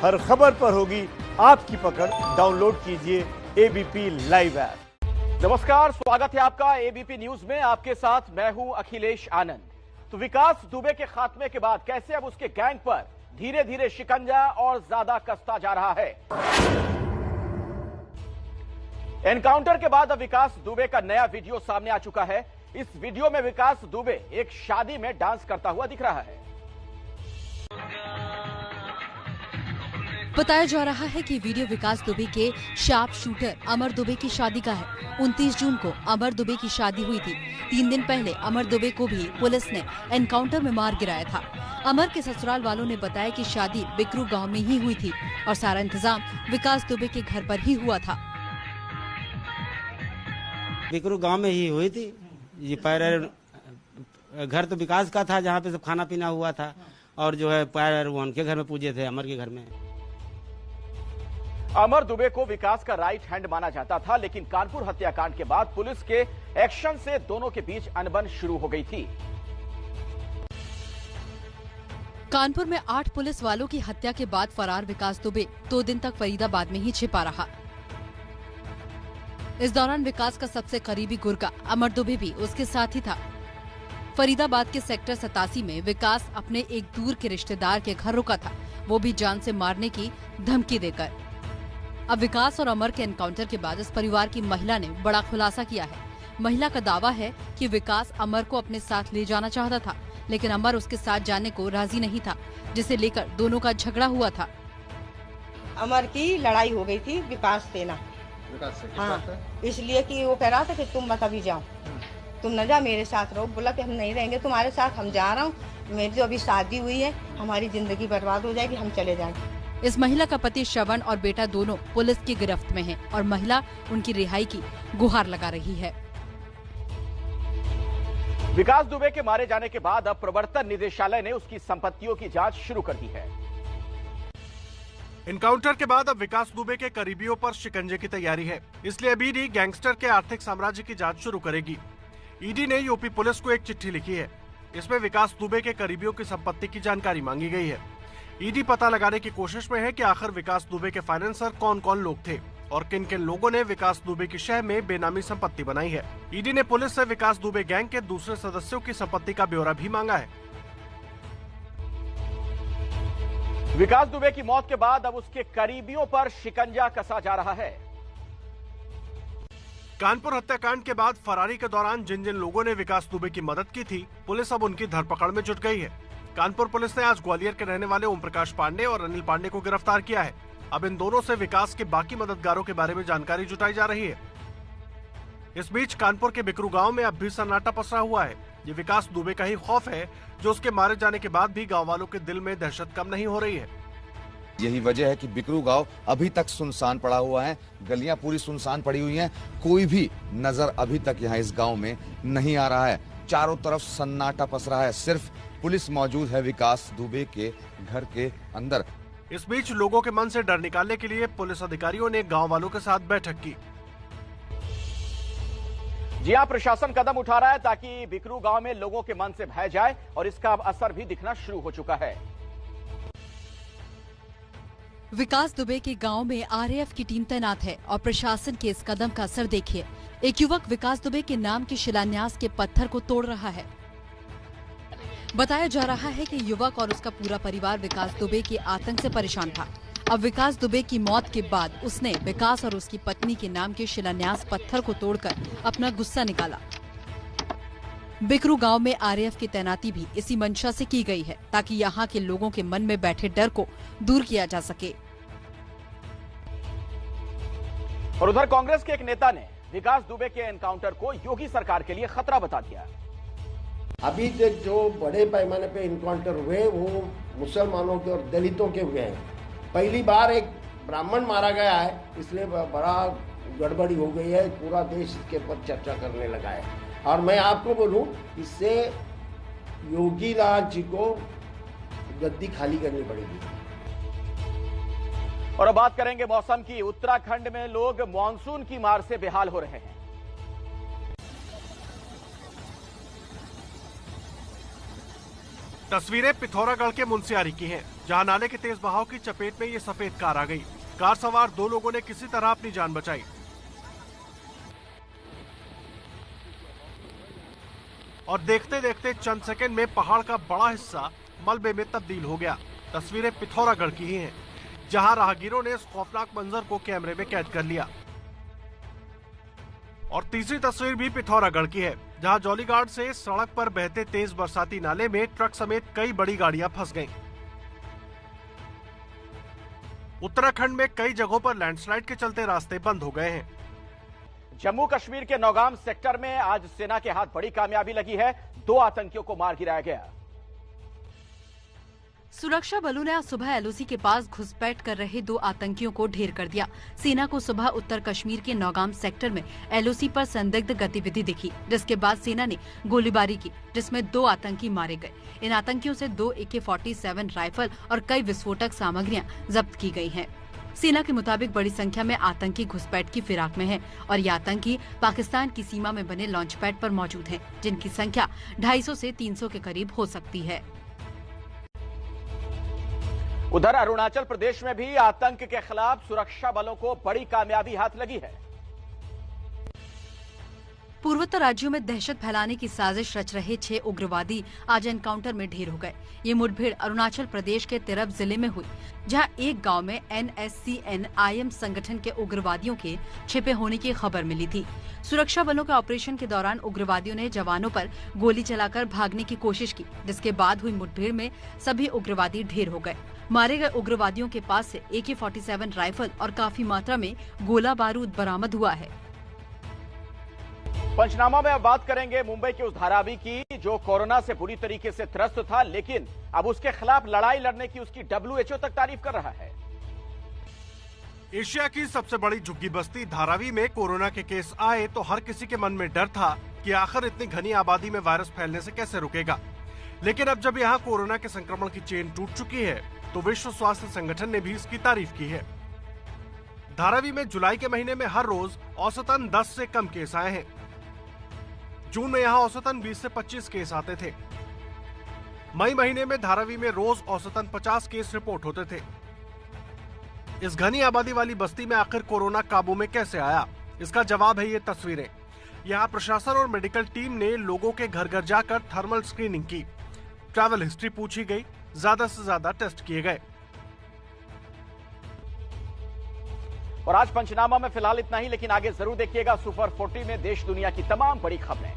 हर खबर पर होगी आपकी पकड़। डाउनलोड कीजिए एबीपी लाइव ऐप। नमस्कार, स्वागत है आपका एबीपी न्यूज में। आपके साथ मैं हूं अखिलेश आनंद। तो विकास दुबे के खात्मे के बाद कैसे अब उसके गैंग पर धीरे धीरे शिकंजा और ज्यादा कसता जा रहा है। एनकाउंटर के बाद अब विकास दुबे का नया वीडियो सामने आ चुका है। इस वीडियो में विकास दुबे एक शादी में डांस करता हुआ दिख रहा है। बताया जा रहा है कि वीडियो विकास दुबे के शार्प शूटर अमर दुबे की शादी का है। 29 जून को अमर दुबे की शादी हुई थी। 3 दिन पहले अमर दुबे को भी पुलिस ने एनकाउंटर में मार गिराया था। अमर के ससुराल वालों ने बताया कि शादी बिकरू गांव में ही हुई थी और सारा इंतजाम विकास दुबे के घर पर ही हुआ था। बिकरू गांव में ही हुई थी। ये पैर घर तो विकास का था, जहाँ पे सब खाना पीना हुआ था, और जो है पैर वो उनके घर में पूजे थे, अमर के घर में। अमर दुबे को विकास का राइट हैंड माना जाता था, लेकिन कानपुर हत्याकांड के बाद पुलिस के एक्शन से दोनों के बीच अनबन शुरू हो गई थी। कानपुर में 8 पुलिस वालों की हत्या के बाद फरार विकास दुबे 2 दिन तक फरीदाबाद में ही छिपा रहा। इस दौरान विकास का सबसे करीबी गुर्गा अमर दुबे भी उसके साथ ही था। फरीदाबाद के सेक्टर 87 में विकास अपने एक दूर के रिश्तेदार के घर रुका था, वो भी जान से मारने की धमकी देकर। अब विकास और अमर के एनकाउंटर के बाद इस परिवार की महिला ने बड़ा खुलासा किया है। महिला का दावा है कि विकास अमर को अपने साथ ले जाना चाहता था, लेकिन अमर उसके साथ जाने को राजी नहीं था, जिसे लेकर दोनों का झगड़ा हुआ था। अमर की लड़ाई हो गई थी विकास से ना। हाँ, इसलिए कि वो कह रहा था कि तुम मत अभी जाओ, तुम न जा, मेरे साथ रहो। बोला कि हम नहीं रहेंगे तुम्हारे साथ, हम जा रहा हूँ, मेरी जो अभी शादी हुई है, हमारी जिंदगी बर्बाद हो जाएगी, हम चले जाएंगे। इस महिला का पति श्रवण और बेटा दोनों पुलिस की गिरफ्त में हैं और महिला उनकी रिहाई की गुहार लगा रही है। विकास दुबे के मारे जाने के बाद अब प्रवर्तन निदेशालय ने उसकी संपत्तियों की जांच शुरू कर दी है। एनकाउंटर के बाद अब विकास दुबे के करीबियों पर शिकंजे की तैयारी है, इसलिए अब ईडी गैंगस्टर के आर्थिक साम्राज्य की जांच शुरू करेगी। ईडी ने यूपी पुलिस को एक चिट्ठी लिखी है। इसमें विकास दुबे के करीबियों की संपत्ति की जानकारी मांगी गई है। ईडी पता लगाने की कोशिश में है कि आखिर विकास दुबे के फाइनेंसर कौन कौन लोग थे और किन किन लोगों ने विकास दुबे की शह में बेनामी संपत्ति बनाई है। ईडी ने पुलिस से विकास दुबे गैंग के दूसरे सदस्यों की संपत्ति का ब्यौरा भी मांगा है। विकास दुबे की मौत के बाद अब उसके करीबियों पर शिकंजा कसा जा रहा है। कानपुर हत्याकांड के बाद फरारी के दौरान जिन जिन लोगों ने विकास दुबे की मदद की थी, पुलिस अब उनकी धरपकड़ में जुट गई है। कानपुर पुलिस ने आज ग्वालियर के रहने वाले ओम प्रकाश पांडे और अनिल पांडे को गिरफ्तार किया है। अब इन दोनों से विकास के बाकी मददगारों के बारे में जानकारी जुटाई जा रही है। इस बीच कानपुर के बिकरू गांव में अब भी सन्नाटा पसरा हुआ है। ये विकास दुबे का ही खौफ है, जो उसके मारे जाने के बाद भी गाँव वालों के दिल में दहशत कम नहीं हो रही है। यही वजह है कि बिकरू गांव अभी तक सुनसान पड़ा हुआ है। गलियां पूरी सुनसान पड़ी हुई हैं। कोई भी नजर अभी तक यहाँ इस गांव में नहीं आ रहा है। चारों तरफ सन्नाटा पसरा है। सिर्फ पुलिस मौजूद है विकास दुबे के घर के अंदर। इस बीच लोगों के मन से डर निकालने के लिए पुलिस अधिकारियों ने गांव वालों के साथ बैठक की। जी हां, प्रशासन कदम उठा रहा है ताकि बिकरू गांव में लोगों के मन से भय जाए और इसका अब असर भी दिखना शुरू हो चुका है। विकास दुबे के गांव में आरएएफ की टीम तैनात है और प्रशासन के इस कदम का असर देखिए। एक युवक विकास दुबे के नाम के शिलान्यास के पत्थर को तोड़ रहा है। बताया जा रहा है कि युवक और उसका पूरा परिवार विकास दुबे के आतंक से परेशान था। अब विकास दुबे की मौत के बाद उसने विकास और उसकी पत्नी के नाम के शिलान्यास पत्थर को तोड़कर अपना गुस्सा निकाला। बिकरू गांव में आरएएफ की तैनाती भी इसी मंशा से की गई है, ताकि यहां के लोगों के मन में बैठे डर को दूर किया जा सके। और उधर कांग्रेस के एक नेता ने विकास दुबे के एनकाउंटर को योगी सरकार के लिए खतरा बता दिया। अभी तक जो बड़े पैमाने पे इनकाउंटर हुए वो मुसलमानों के और दलितों के हुए हैं। पहली बार एक ब्राह्मण मारा गया है, इसलिए बड़ा गड़बड़ी हो गई है। पूरा देश इसके ऊपर चर्चा करने लगा है। और मैं आपको बोलूं, इससे योगी राज जी को गद्दी खाली करनी पड़ेगी। और अब बात करेंगे मौसम की। उत्तराखंड में लोग मानसून की मार से बेहाल हो रहे हैं। तस्वीरें पिथौरागढ़ के मुंशियारी की हैं, जहां नाले के तेज बहाव की चपेट में ये सफेद कार आ गई। कार सवार 2 लोगों ने किसी तरह अपनी जान बचाई और देखते देखते चंद सेकंड में पहाड़ का बड़ा हिस्सा मलबे में तब्दील हो गया। तस्वीरें पिथौरागढ़ की ही हैं, जहां राहगीरों ने इस खौफनाक मंजर को कैमरे में कैद कर लिया। और तीसरी तस्वीर भी पिथौरागढ़ की है, जहां जौलीघाट से सड़क पर बहते तेज बरसाती नाले में ट्रक समेत कई बड़ी गाड़ियां फंस गईं। उत्तराखंड में कई जगहों पर लैंडस्लाइड के चलते रास्ते बंद हो गए हैं। जम्मू कश्मीर के नौगाम सेक्टर में आज सेना के हाथ बड़ी कामयाबी लगी है। 2 आतंकियों को मार गिराया गया। सुरक्षा बलों ने आज सुबह एलओसी के पास घुसपैठ कर रहे 2 आतंकियों को ढेर कर दिया। सेना को सुबह उत्तर कश्मीर के नौगाम सेक्टर में एलओसी पर संदिग्ध गतिविधि दिखी, जिसके बाद सेना ने गोलीबारी की, जिसमें 2 आतंकी मारे गए। इन आतंकियों से 2 AK-47 राइफल और कई विस्फोटक सामग्रियां जब्त की गई हैं। सेना के मुताबिक बड़ी संख्या में आतंकी घुसपैठ की फिराक में हैं और ये आतंकी पाकिस्तान की सीमा में बने लॉन्च पैड पर मौजूद हैं, जिनकी संख्या 250 से 300 के करीब हो सकती है। उधर अरुणाचल प्रदेश में भी आतंक के खिलाफ सुरक्षा बलों को बड़ी कामयाबी हाथ लगी है। पूर्वोत्तर राज्यों में दहशत फैलाने की साजिश रच रहे 6 उग्रवादी आज एनकाउंटर में ढेर हो गए। ये मुठभेड़ अरुणाचल प्रदेश के तिरप जिले में हुई, जहां एक गांव में NSCN-IM संगठन के उग्रवादियों के छिपे होने की खबर मिली थी। सुरक्षा बलों के ऑपरेशन के दौरान उग्रवादियों ने जवानों पर गोली चलाकर भागने की कोशिश की, जिसके बाद हुई मुठभेड़ में सभी उग्रवादी ढेर हो गए। मारे गए उग्रवादियों के पास से AK-47 राइफल और काफी मात्रा में गोला बारूद बरामद हुआ है। पंचनामा में अब बात करेंगे मुंबई के उस धारावी की जो कोरोना से बुरी तरीके से त्रस्त था, लेकिन अब उसके खिलाफ लड़ाई लड़ने की उसकी WHO तक तारीफ कर रहा है। एशिया की सबसे बड़ी झुग्गी बस्ती धारावी में कोरोना के केस आए तो हर किसी के मन में डर था कि आखिर इतनी घनी आबादी में वायरस फैलने से कैसे रुकेगा। लेकिन अब जब यहाँ कोरोना के संक्रमण की चेन टूट चुकी है तो विश्व स्वास्थ्य संगठन ने भी इसकी तारीफ की है। धारावी में जुलाई के महीने में हर रोज औसतन 10 से कम केस आए हैं। जून में यहाँ औसतन 20 से 25 केस आते थे। मई महीने में धारावी में रोज औसतन 50 केस रिपोर्ट होते थे। इस घनी आबादी वाली बस्ती में आखिर कोरोना काबू में कैसे आया, इसका जवाब है ये तस्वीरें। यहाँ प्रशासन और मेडिकल टीम ने लोगों के घर घर जाकर थर्मल स्क्रीनिंग की, ट्रैवल हिस्ट्री पूछी गई, ज्यादा से ज्यादा टेस्ट किए गए। और आज पंचनामा में फिलहाल इतना ही, लेकिन आगे जरूर देखिएगा सुपर 40 में देश दुनिया की तमाम बड़ी खबरें।